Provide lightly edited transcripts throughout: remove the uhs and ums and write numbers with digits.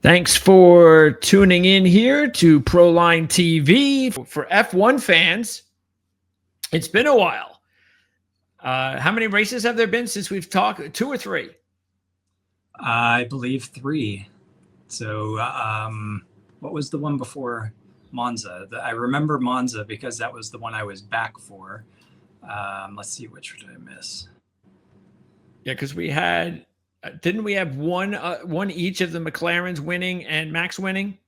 Thanks for tuning in here to Proline TV. For F1 fans, it's been a while. How many races have there been since we've talked? Two or three? I believe three. So, what was the one before Monza? I remember Monza because that was the one I was back for. Let's see, which did I miss? Yeah, because we had, didn't we have one each of the McLarens winning and Max winning?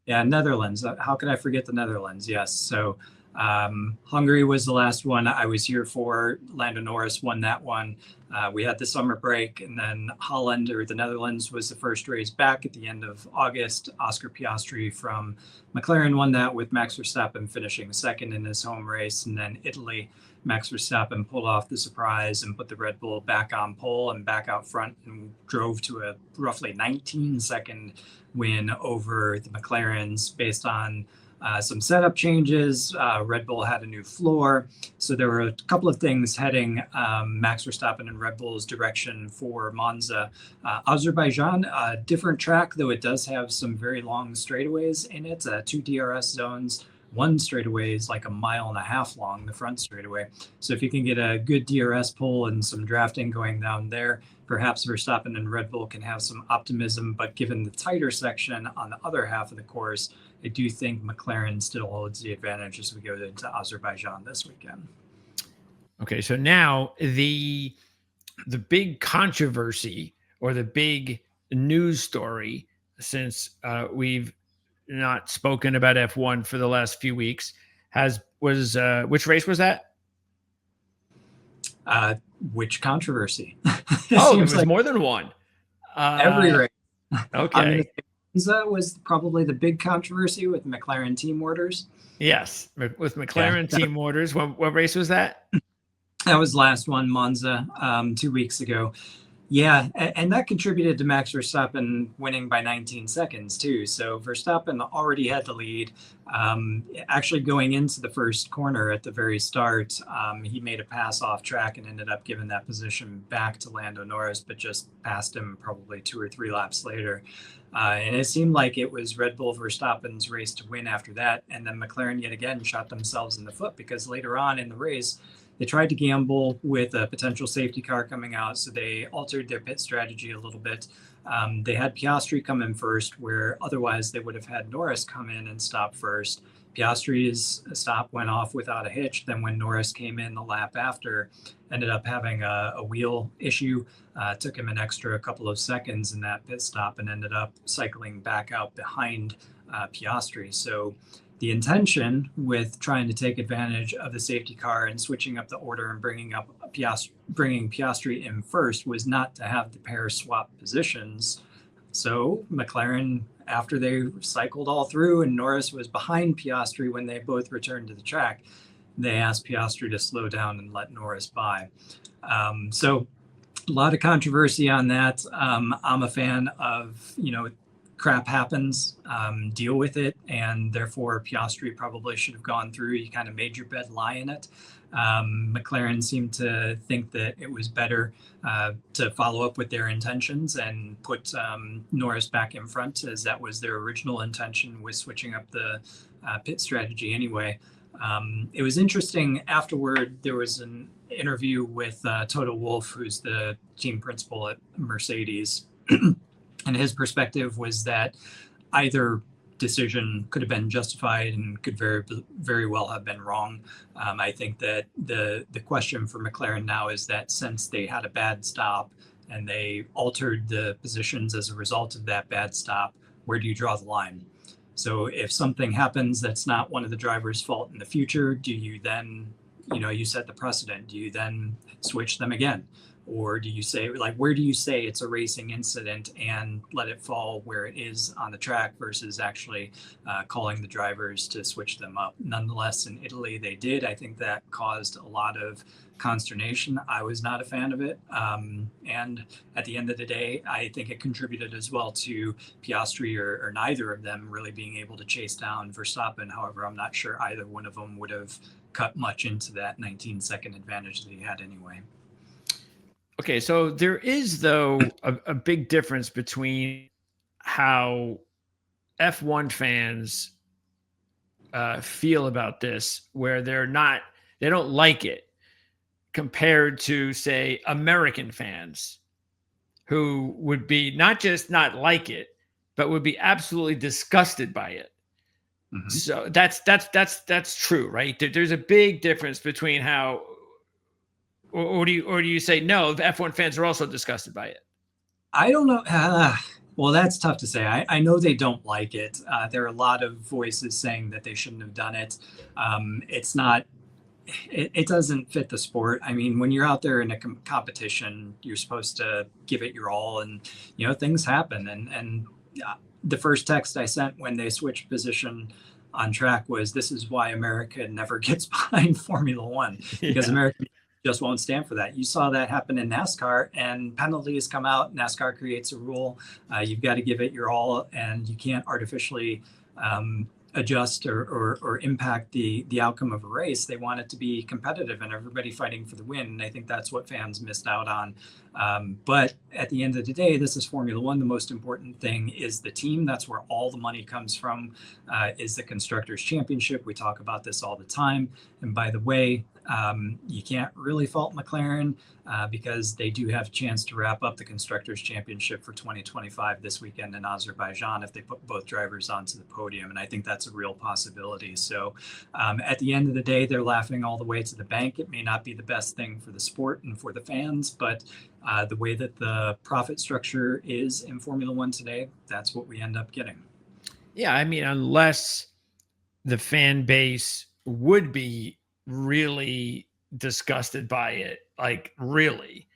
Yeah, Netherlands. How could I forget the Netherlands? Yes. So, Hungary was the last one I was here for. Lando Norris won that one. We had the summer break, and then Holland or the Netherlands was the first race back at the end of August. Oscar Piastri from McLaren won that with Max Verstappen finishing second in his home race. And then Italy, Max Verstappen pulled off the surprise and put the Red Bull back on pole and back out front and drove to a roughly 19-second win over the McLarens based on some setup changes. Red Bull had a new floor. So there were a couple of things heading Max Verstappen and Red Bull's direction for Monza. Azerbaijan, a different track, though it does have some very long straightaways in it, two DRS zones. One straightaway is like a mile and a half long, the front straightaway. So if you can get a good DRS pull and some drafting going down there, perhaps Verstappen and Red Bull can have some optimism. But given the tighter section on the other half of the course, I do think McLaren still holds the advantage as we go into Azerbaijan this weekend. Okay, so now the big controversy or the big news story, since we've not spoken about F1 for the last few weeks, was which race was that? Which controversy? Oh, it was like more than one. Every race. Okay. That was probably the big controversy with McLaren team orders. Yes, with McLaren team orders. What race was that? That was last one, Monza, 2 weeks ago. Yeah, and that contributed to Max Verstappen winning by 19 seconds too. So Verstappen already had the lead. Actually, going into the first corner at the very start, he made a pass off track and ended up giving that position back to Lando Norris, but just passed him probably 2 or 3 laps later. And it seemed like it was Red Bull Verstappen's race to win after that. And then McLaren yet again shot themselves in the foot because later on in the race, they tried to gamble with a potential safety car coming out, so they altered their pit strategy a little bit. They had Piastri come in first, where otherwise they would have had Norris come in and stop first. Piastri's stop went off without a hitch. Then when Norris came in the lap after, ended up having a wheel issue. Took him an extra couple of seconds in that pit stop and ended up cycling back out behind Piastri. So the intention with trying to take advantage of the safety car and switching up the order and bringing Piastri in first was not to have the pair swap positions. So McLaren, after they cycled all through and Norris was behind Piastri when they both returned to the track, they asked Piastri to slow down and let Norris by. So a lot of controversy on that. I'm a fan of, crap happens, deal with it, and therefore Piastri probably should have gone through. You kind of made your bed, lie in it. McLaren seemed to think that it was better to follow up with their intentions and put Norris back in front, as that was their original intention with switching up the pit strategy anyway. It was interesting afterward. There was an interview with Toto Wolff, who's the team principal at Mercedes. And his perspective was that either decision could have been justified and could very, very well have been wrong. I think that the question for McLaren now is that since they had a bad stop and they altered the positions as a result of that bad stop, where do you draw the line? So if something happens that's not one of the driver's fault in the future, do you then, you set the precedent? Do you then switch them again? Or do you say, where do you say it's a racing incident and let it fall where it is on the track versus actually calling the drivers to switch them up? Nonetheless, in Italy, they did. I think that caused a lot of consternation. I was not a fan of it. And at the end of the day, I think it contributed as well to Piastri or neither of them really being able to chase down Verstappen. However, I'm not sure either one of them would have cut much into that 19-second advantage that he had anyway. Okay, so there is, though, a big difference between how F1 fans feel about this, where they don't like it, compared to, say, American fans who would be not just not like it, but would be absolutely disgusted by it. Mm-hmm. So that's true, right? There's a big difference between how, or do you say no? The F1 fans are also disgusted by it. I don't know. Well, that's tough to say. I know they don't like it. There are a lot of voices saying that they shouldn't have done it. It's not. It doesn't fit the sport. I mean, when you're out there in a competition, you're supposed to give it your all, and things happen. And the first text I sent when they switched position on track was, "This is why America never gets behind Formula One, because America just won't stand for that." You saw that happen in NASCAR, and penalties come out. NASCAR creates a rule. You've got to give it your all, and you can't artificially adjust or impact the outcome of a race. They want it to be competitive and everybody fighting for the win. And I think that's what fans missed out on. But at the end of the day, this is Formula One. The most important thing is the team. That's where all the money comes from, is the Constructors' Championship. We talk about this all the time. And by the way, you can't really fault McLaren because they do have a chance to wrap up the Constructors' Championship for 2025 this weekend in Azerbaijan if they put both drivers onto the podium. And I think that's a real possibility. So at the end of the day, they're laughing all the way to the bank. It may not be the best thing for the sport and for the fans, but the way that the profit structure is in Formula One today, that's what we end up getting. Yeah, I mean, unless the fan base would be really disgusted by it, like really,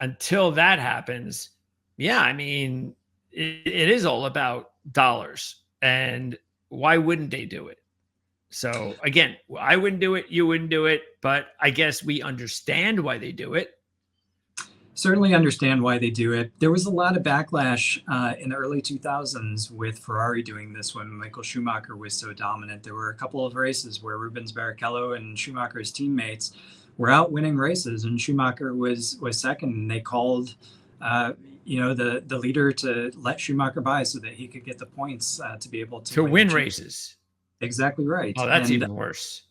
until that happens, yeah, I mean, it is all about dollars, and why wouldn't they do it? So again, I wouldn't do it, you wouldn't do it, but I guess we understand why they do it. Certainly understand why they do it. There was a lot of backlash in the early 2000s with Ferrari doing this when Michael Schumacher was so dominant. There were a couple of races where Rubens Barrichello and Schumacher's teammates were out winning races, and Schumacher was second. And they called, the leader to let Schumacher by so that he could get the points to be able to win races. Exactly right. Oh, that's even worse.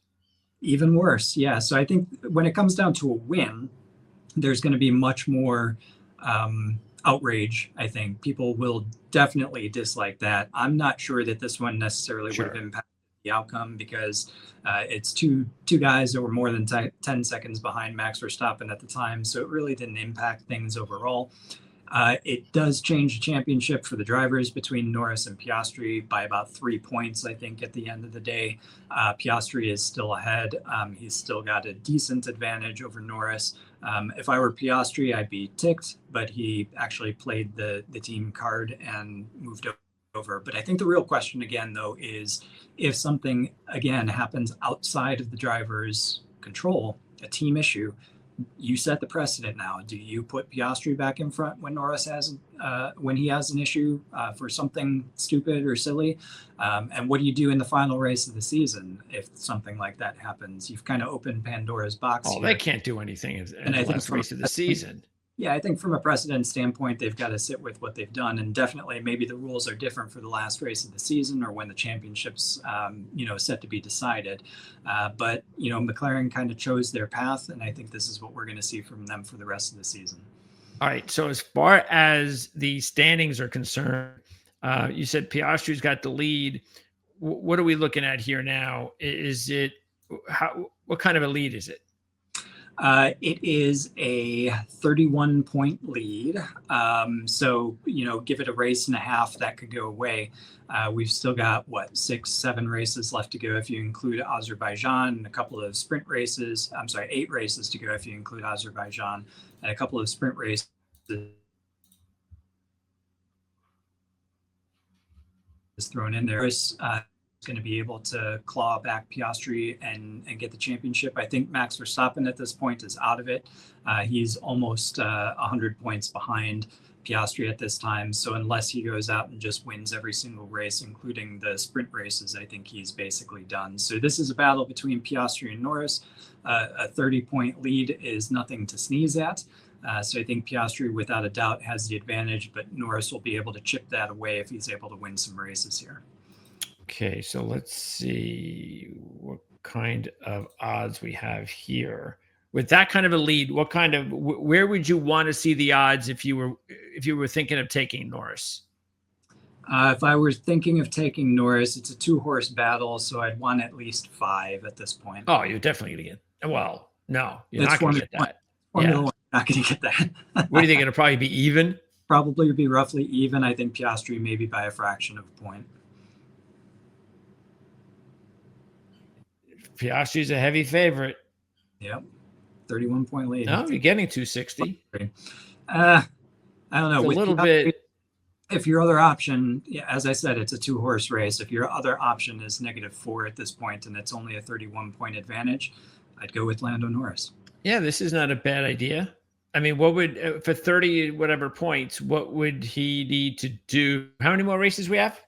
Even worse, yeah. So I think when it comes down to a win, there's going to be much more outrage. I think people will definitely dislike that. I'm not sure that this one necessarily would have impacted the outcome, because it's two guys that were more than 10 seconds behind Max Verstappen at the time. So it really didn't impact things overall. It does change the championship for the drivers between Norris and Piastri by about 3 points, I think, at the end of the day. Piastri is still ahead. He's still got a decent advantage over Norris. If I were Piastri, I'd be ticked, but he actually played the team card and moved over. But I think the real question again, though, is if something, again, happens outside of the driver's control, a team issue, you set the precedent now. Do you put Piastri back in front when Norris has, when he has an issue for something stupid or silly? And what do you do in the final race of the season if something like that happens? You've kind of opened Pandora's box. Oh, here. They can't do anything in the last race of the season. Yeah, I think from a precedent standpoint, they've got to sit with what they've done, and definitely maybe the rules are different for the last race of the season or when the championship's, set to be decided. But McLaren kind of chose their path, and I think this is what we're going to see from them for the rest of the season. All right. So as far as the standings are concerned, you said Piastri's got the lead. What are we looking at here now? Is it what kind of a lead is it? It is a 31-point lead. So, give it a race and a half, that could go away. We've still got, 6-7 races left to go if you include Azerbaijan, and a couple of sprint races. I'm sorry, 8 races to go if you include Azerbaijan, and a couple of sprint races thrown in there. Going to be able to claw back Piastri and get the championship. I think Max Verstappen at this point is out of it. He's almost 100 points behind Piastri at this time. So unless he goes out and just wins every single race, including the sprint races, I think he's basically done. So this is a battle between Piastri and Norris. A 30-point lead is nothing to sneeze at. So I think Piastri, without a doubt, has the advantage, but Norris will be able to chip that away if he's able to win some races here. Okay, so let's see what kind of odds we have here. With that kind of a lead, what kind of where would you want to see the odds if you were thinking of taking Norris? If I were thinking of taking Norris, it's a two-horse battle, so I'd want at least 5 at this point. Oh, you're definitely gonna get. Well, no, you're It's not gonna Formula get One. that. Formula Yeah. One, not going to get What do you that. think? It'll probably be even. Probably be roughly even. I think Piastri maybe by a fraction of a point. Piastri's a heavy favorite. Yep. 31-point lead. No, you're getting 260. I don't know. It's a With little Piastri, bit. if your other option, yeah, as I said, it's a two-horse race. If your other option is -4 at this point and it's only a 31-point advantage, I'd go with Lando Norris. Yeah, this is not a bad idea. I mean, what would for 30 whatever points? What would he need to do? How many more races we have?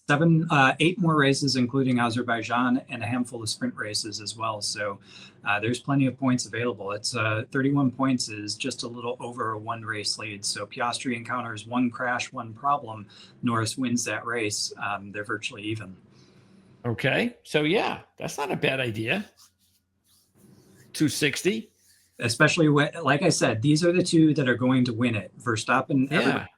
8 more races, including Azerbaijan, and a handful of sprint races as well. So there's plenty of points available. It's 31 points is just a little over a 1 race lead. So Piastri encounters 1 crash, 1 problem. Norris wins that race. They're virtually even. Okay, so yeah, that's not a bad idea. 260. Especially when, like I said, these are the two that are going to win it. Verstappen, everybody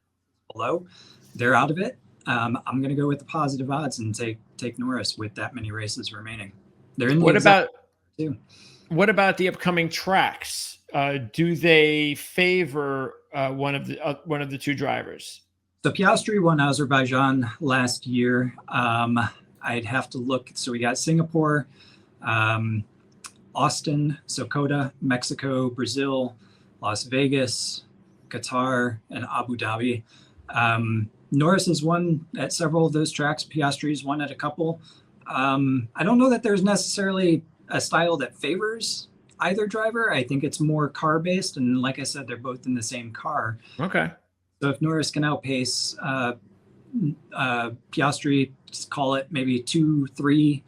below, they're out of it. I'm going to go with the positive odds and take Norris with that many races remaining. They're in the what about the upcoming tracks? Do they favor one of the two drivers? So Piastri won Azerbaijan last year. I'd have to look. So we got Singapore, Austin, Sokoda, Mexico, Brazil, Las Vegas, Qatar, and Abu Dhabi. Norris has won at several of those tracks. Piastri's won at a couple. I don't know that there's necessarily a style that favors either driver. I think it's more car based. And like I said, they're both in the same car. Okay. So if Norris can outpace Piastri, just call it maybe 2-3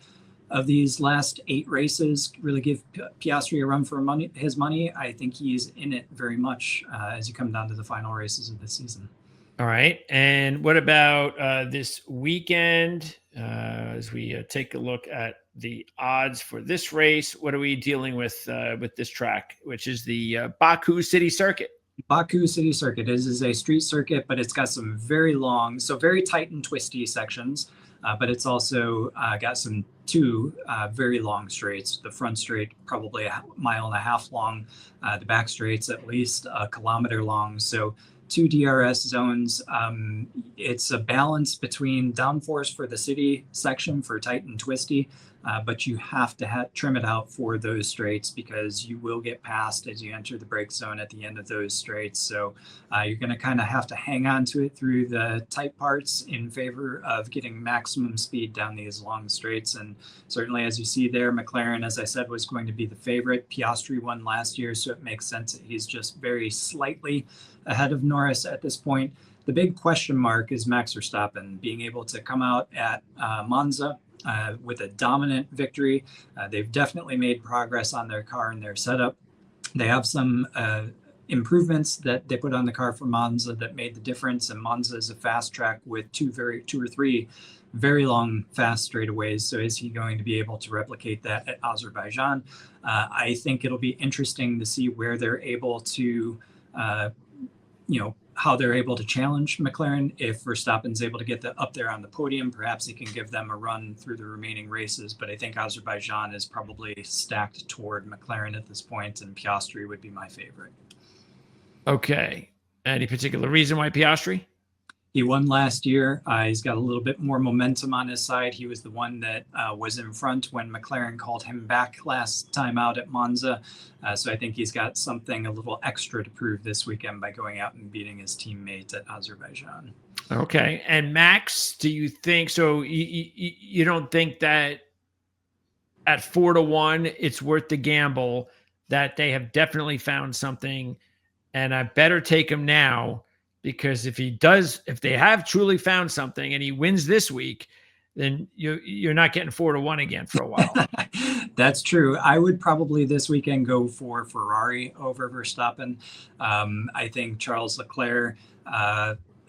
of these last 8 races, really give Piastri a run for his money, I think he's in it very much as you come down to the final races of the season. All right. And what about this weekend? As we take a look at the odds for this race, what are we dealing with this track, which is the Baku City Circuit? Baku City Circuit is a street circuit, but it's got some very long, so very tight and twisty sections. But it's also got some 2 very long straights. The front straight probably a mile and a half long. The back straight's at least a kilometer long. So 2 DRS zones. It's a balance between downforce for the city section for tight and twisty, but you have to trim it out for those straights because you will get passed as you enter the brake zone at the end of those straights. So you're going to kind of have to hang on to it through the tight parts in favor of getting maximum speed down these long straights. And certainly, as you see there, McLaren, as I said, was going to be the favorite. Piastri won last year, so it makes sense that he's just very slightly ahead of Norris at this point. The big question mark is Max Verstappen being able to come out at Monza with a dominant victory. They've definitely made progress on their car and their setup. They have some improvements that they put on the car for Monza that made the difference. And Monza is a fast track with 2 or 3 very long, fast straightaways. So is he going to be able to replicate that at Azerbaijan? I think it'll be interesting to see where they're able to how they're able to challenge McLaren. If Verstappen's able to get up there on the podium, perhaps he can give them a run through the remaining races. But I think Azerbaijan is probably stacked toward McLaren at this point, and Piastri would be my favorite. Okay. Any particular reason why Piastri? He won last year. He's got a little bit more momentum on his side. He was the one that was in front when McLaren called him back last time out at Monza. So I think he's got something a little extra to prove this weekend by going out and beating his teammate at Azerbaijan. Okay. And Max, do you think so? You don't think that at 4-1, it's worth the gamble that they have definitely found something, and I better take him now? Because if they have truly found something and he wins this week, then you're not getting 4-1 again for a while. That's true. I would probably this weekend go for Ferrari over Verstappen. I think Charles Leclerc,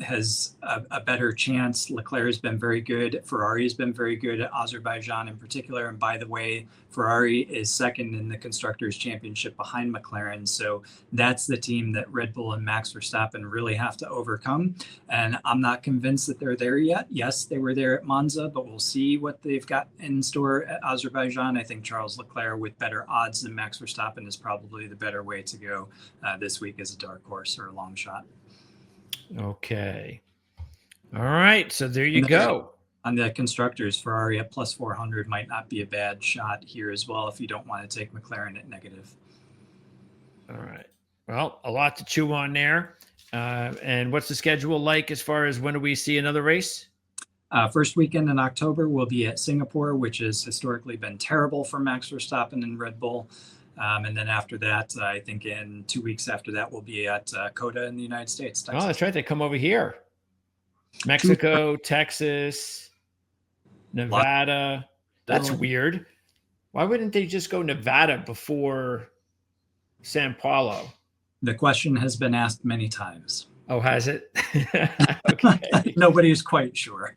has a better chance. Leclerc has been very good. Ferrari has been very good at Azerbaijan in particular. And by the way, Ferrari is second in the Constructors' Championship behind McLaren. So that's the team that Red Bull and Max Verstappen really have to overcome. And I'm not convinced that they're there yet. Yes, they were there at Monza, but we'll see what they've got in store at Azerbaijan. I think Charles Leclerc, with better odds than Max Verstappen, is probably the better way to go this week as a dark horse or a long shot. Okay. All right. So there you go. On the constructors, Ferrari at plus 400 might not be a bad shot here as well if you don't want to take McLaren at negative. All right. Well, a lot to chew on there. And what's the schedule like as far as when do we see another race? First weekend in October, we'll be at Singapore, which has historically been terrible for Max Verstappen and Red Bull. And then after that, I think in 2 weeks after that, we'll be at COTA in the United States. Texas. Oh, that's right. They come over here. Mexico, Texas, Nevada. That's weird. Why wouldn't they just go Nevada before Sao Paulo? The question has been asked many times. Oh, has it? Okay. Nobody's quite sure.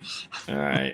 All right.